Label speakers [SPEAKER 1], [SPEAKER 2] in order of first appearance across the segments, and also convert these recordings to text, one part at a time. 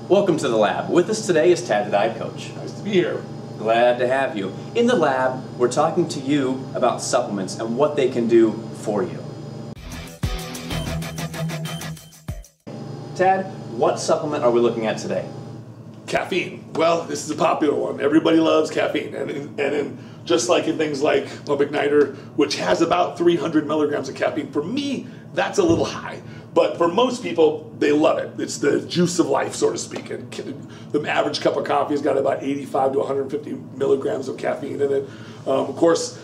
[SPEAKER 1] Welcome to the lab. With us today is Tad the Diet Coach.
[SPEAKER 2] Nice to be here.
[SPEAKER 1] Glad to have you. In the lab, we're talking to you about supplements and what they can do for you. Tad, what supplement are we looking at today?
[SPEAKER 2] Caffeine. Well, this is a popular one. Everybody loves caffeine. And just like in things like Olympic Nighter, which has about 300 milligrams of caffeine, for me, that's a little high. But for most people, they love it. It's the juice of life, so to speak. And the average cup of coffee has got about 85 to 150 milligrams of caffeine in it. Of course,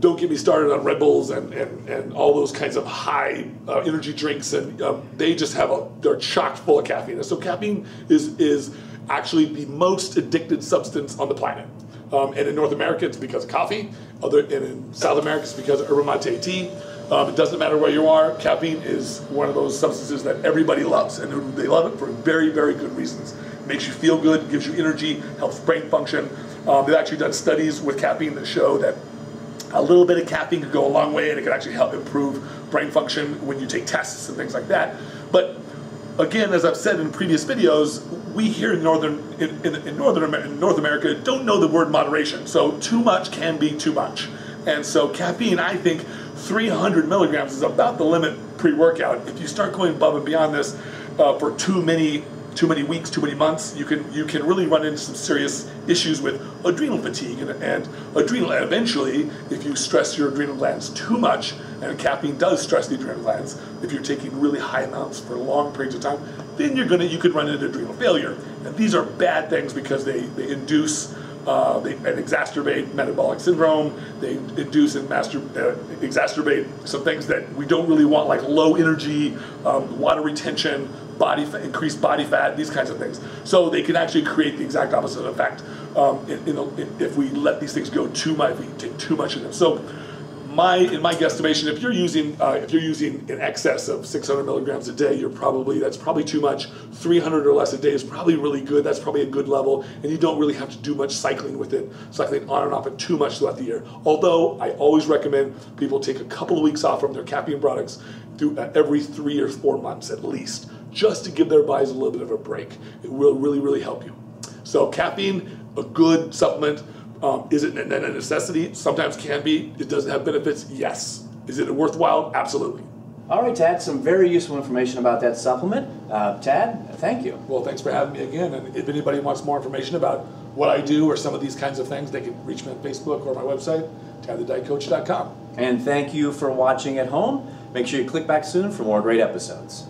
[SPEAKER 2] don't get me started on Red Bulls and all those kinds of high energy drinks, and they just they're chock full of caffeine. And so caffeine is actually the most addicted substance on the planet. And in North America, it's because of coffee. And in South America, it's because of yerba mate tea. It doesn't matter where you are. Caffeine is one of those substances that everybody loves, and they love it for very, very good reasons. It makes you feel good, gives you energy, helps brain function. They've actually done studies with caffeine that show that a little bit of caffeine could go a long way, and it can actually help improve brain function when you take tests and things like that. But again, as I've said in previous videos, we here in North America don't know the word moderation. So too much can be too much. And so caffeine, I think 300 milligrams is about the limit pre-workout. If you start going above and beyond this for too many weeks, too many months, you can really run into some serious issues with adrenal fatigue and adrenal. And eventually, if you stress your adrenal glands too much, and caffeine does stress the adrenal glands, if you're taking really high amounts for long periods of time, then you could run into adrenal failure. And these are bad things because they induce and exacerbate metabolic syndrome. They induce and exacerbate some things that we don't really want, like low energy, water retention, increased body fat, these kinds of things. So they can actually create the exact opposite effect if we let these things go too much, if we take too much of them. So in my guesstimation, if you're using in excess of 600 milligrams a day, that's probably too much. 300 or less a day is probably really good. That's probably a good level, and you don't really have to do much cycling with it, cycling on and off it too much throughout the year. Although I always recommend people take a couple of weeks off from their caffeine products every 3 or 4 months at least, just to give their bodies a little bit of a break. It will really, really help you. So caffeine, a good supplement. Is it a necessity? Sometimes can be. It doesn't have benefits? Yes. Is it worthwhile? Absolutely.
[SPEAKER 1] All right, Tad, some very useful information about that supplement. Tad, thank you.
[SPEAKER 2] Well, thanks for having me again. And if anybody wants more information about what I do or some of these kinds of things, they can reach me on Facebook or my website, tadthedietcoach.com.
[SPEAKER 1] And thank you for watching at home. Make sure you click back soon for more great episodes.